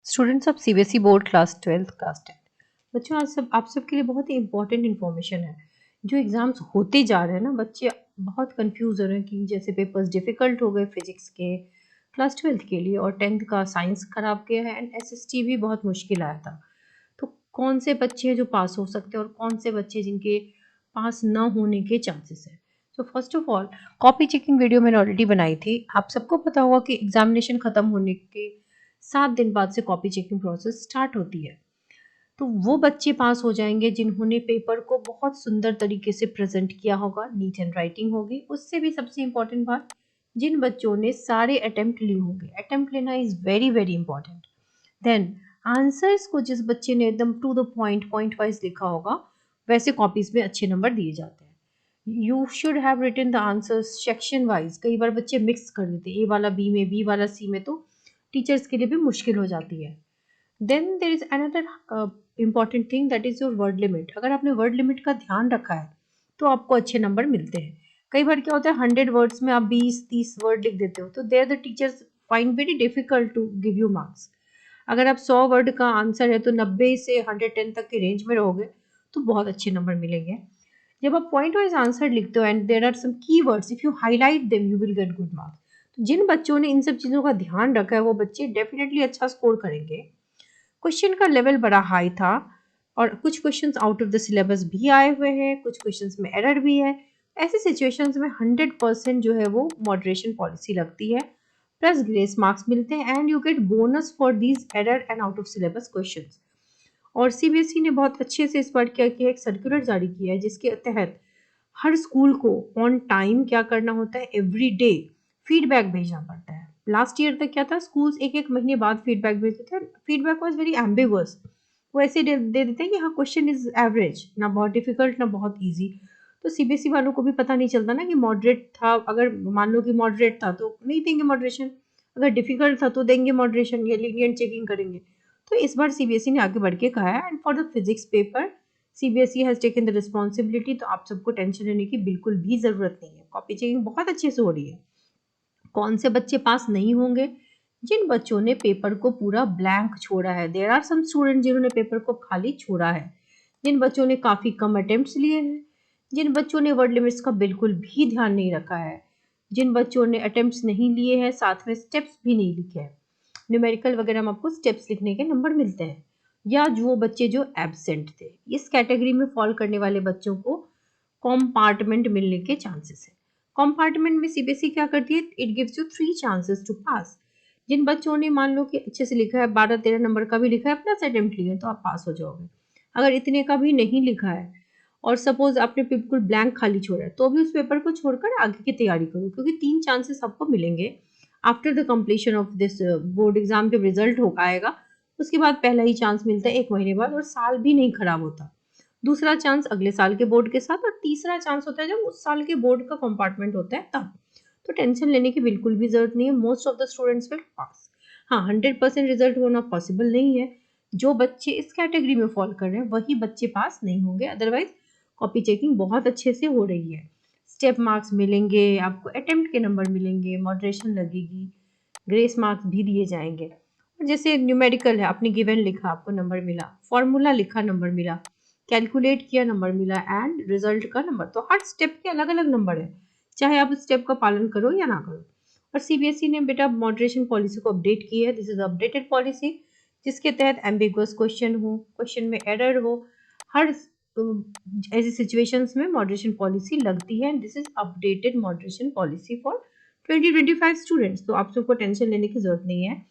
Students of CBSE board class 12 class 10। बच्चों, आज सब आप सबके लिए बहुत ही इंपॉर्टेंट इन्फॉर्मेशन है। जो एग्जाम्स होते जा रहे हैं ना, बच्चे बहुत कंफ्यूज हो रहे हैं कि जैसे पेपर्स डिफिकल्ट हो गए फिजिक्स के क्लास 12 के लिए, और 10th का साइंस खराब गया है एंड एसएसटी भी बहुत मुश्किल आया था। तो कौन से बच्चे हैं जो पास हो सकते हैं और कौन से बच्चे जिनके पास ना होने के चांसेस है। तो first of all, copy checking video मैंने ऑलरेडी बनाई थी। आप सबको पता होगा कि एग्जामिनेशन खत्म होने के 7 दिन बाद से कॉपी चेकिंग प्रोसेस स्टार्ट होती है। तो वो बच्चे पास हो जाएंगे जिन्होंने पेपर को बहुत सुंदर तरीके से प्रेजेंट किया होगा, नीट एंड राइटिंग होगी। उससे भी सबसे इंपॉर्टेंट बात, जिन बच्चों ने सारे अटेम्प्ट लिए होंगे। अटेम्प्ट लेना is very very important. Then answers को जिस बच्चे ने एकदम to the point point wise लिखा होगा, वैसे कॉपीज में अच्छे नंबर दिए जाते हैं। You should have written the answers section wise. कई बार बच्चे मिक्स कर देते हैं, ए वाला बी में, बी वाला सी में, तो टीचर्स के लिए भी मुश्किल हो जाती है। Then there is another important thing, that is your word limit. अगर आपने वर्ड लिमिट का ध्यान रखा है तो आपको अच्छे नंबर मिलते हैं। कई बार क्या होता है, 100 वर्ड्स में आप 20-30 वर्ड लिख देते हो, तो there the teachers find very difficult to give you marks. अगर आप 100 वर्ड का आंसर है तो 90 से 110 तक के रेंज में रहोगे तो बहुत अच्छे नंबर मिलेंगे। जब आप पॉइंट वाइज आंसर लिखते हो and there are some keywords, if you highlight them you will get good marks. तो जिन बच्चों ने इन सब चीज़ों का ध्यान रखा है वो बच्चे डेफिनेटली अच्छा स्कोर करेंगे। क्वेश्चन का लेवल बड़ा हाई था और कुछ questions out of the syllabus भी आए हुए हैं, कुछ क्वेश्चंस में एरर भी है। ऐसे सिचुएशंस में 100% जो है वो मॉडरेशन पॉलिसी लगती है, प्लस ग्रेस मार्क्स मिलते हैं and you get bonus for these error and out of syllabus questions. और सीबीएसई ने बहुत अच्छे से इस बार क्या किया, एक सर्कुलर जारी किया है जिसके तहत हर स्कूल को ऑन टाइम क्या करना होता है, एवरी डे फीडबैक भेजना पड़ता है। लास्ट ईयर तक क्या था, स्कूल्स एक एक महीने बाद फीडबैक भेजते थे। Feedback was very ambiguous. वो ऐसे दे देते हैं कि हाँ, क्वेश्चन इज एवरेज, ना बहुत डिफिकल्ट ना बहुत ईजी। तो सीबीएसई वालों को भी पता नहीं चलता ना कि मॉडरेट था। अगर मान लो कि मॉडरेट था तो नहीं देंगे मॉडरेशन, अगर डिफिकल्ट था तो देंगे मॉडरेशन, या लीनियंट चेकिंग करेंगे। तो इस बार सीबीएसई ने आगे बढ़ के कहा है, and for the physics paper CBSE has taken the responsibility. तो आप सबको टेंशन लेने की बिल्कुल भी जरूरत नहीं है। कॉपी चेकिंग बहुत अच्छे से हो रही है। कौन से बच्चे पास नहीं होंगे, जिन बच्चों ने पेपर को पूरा ब्लैंक छोड़ा है। देयर आर सम स्टूडेंट जिन्होंने पेपर को खाली छोड़ा है, जिन बच्चों ने काफी कम अटेम्प्ट्स लिए हैं, जिन बच्चों ने वर्ड लिमिट्स का बिल्कुल भी ध्यान नहीं रखा है, जिन बच्चों ने अटेम्प्ट्स नहीं लिए हैं, साथ में स्टेप्स भी नहीं लिखे हैं। न्यूमेरिकल वगैरह में आपको स्टेप्स लिखने के नंबर मिलते हैं। या जो बच्चे जो एब्सेंट थे, इस कैटेगरी में फॉल करने वाले बच्चों को कॉम्पार्टमेंट मिलने के चांसेस है। कॉम्पार्टमेंट में सीबीएसई क्या करती है, it gives you 3 chances to pass. जिन बच्चों ने मान लो कि अच्छे से लिखा है, 12-13 नंबर का भी लिखा है, प्लस अटेम्प्ट लिए, तो आप पास हो जाओगे। अगर इतने का भी नहीं लिखा है और सपोज आपने बिल्कुल ब्लैंक खाली छोड़ा है, तो भी उस पेपर को छोड़कर आगे की तैयारी करो, क्योंकि 3 चांसेस आपको मिलेंगे। After the completion of this board exam जब रिजल्ट हो आएगा, उसके बाद पहला ही चांस मिलता है 1 महीने बाद, और साल भी नहीं खराब होता। दूसरा चांस अगले साल के बोर्ड के साथ, और तीसरा चांस होता है जब उस साल के बोर्ड का कंपार्टमेंट होता है तब। तो टेंशन लेने की बिल्कुल भी जरूरत नहीं है। Most of the students will pass. हाँ, 100% रिजल्ट होना पॉसिबल नहीं है। जो बच्चे इस कैटेगरी में फॉल कर रहे हैं वही बच्चे पास नहीं होंगे। अदरवाइज कॉपी चेकिंग बहुत अच्छे से हो रही है। स्टेप मार्क्स मिलेंगे आपको, अटेम्प्ट के नंबर मिलेंगे, मॉडरेशन लगेगी, ग्रेस मार्क्स भी दिए जाएंगे। और जैसे न्यूमेरिकल है, आपने गिवन लिखा आपको नंबर मिला, फॉर्मूला लिखा नंबर मिला, कैलकुलेट किया नंबर मिला, एंड रिजल्ट का नंबर। तो हर स्टेप के अलग अलग नंबर है, चाहे आप उस स्टेप का पालन करो या ना करो। और सीबीएसई ने बेटा मॉडरेशन पॉलिसी को अपडेट की है। दिस इज अपडेटेड पॉलिसी, जिसके तहत एम्बिगुअस क्वेश्चन हो, क्वेश्चन में एरर हो, हर ऐसी सिचुएशंस में मॉडरेशन पॉलिसी लगती है। This is updated moderation policy for 2025 students. तो आप सबको टेंशन लेने की जरूरत नहीं है।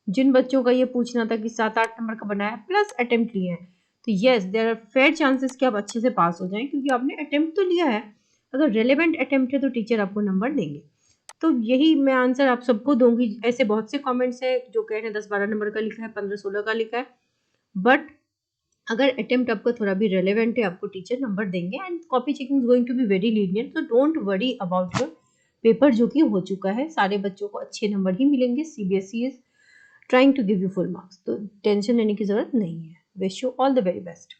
जिन बच्चों का ये पूछना था कि 7-8 नंबर का बनाया प्लस अटेम्प्ट लिए हैं, तो yes, there are fair chances कि आप अच्छे से पास हो जाएं, क्योंकि आपने अटेम्प्ट तो लिया है। अगर रेलेवेंट अटेम्प्ट है तो टीचर आपको नंबर देंगे। तो यही मैं आंसर आप सबको दूंगी। ऐसे बहुत से कमेंट्स हैं जो कह रहे हैं 10-12 नंबर का लिखा है, 15-16 का लिखा है, बट अगर अटेम्प्ट आपका थोड़ा भी रेलेवेंट है, आपको टीचर नंबर देंगे। And copy checking is going to be very lenient, तो don't worry about your paper जो कि हो चुका है। सारे बच्चों को अच्छे नंबर ही मिलेंगे। CBSE is trying to give you full marks, तो टेंशन लेने की जरूरत नहीं है। Wish you all the very best.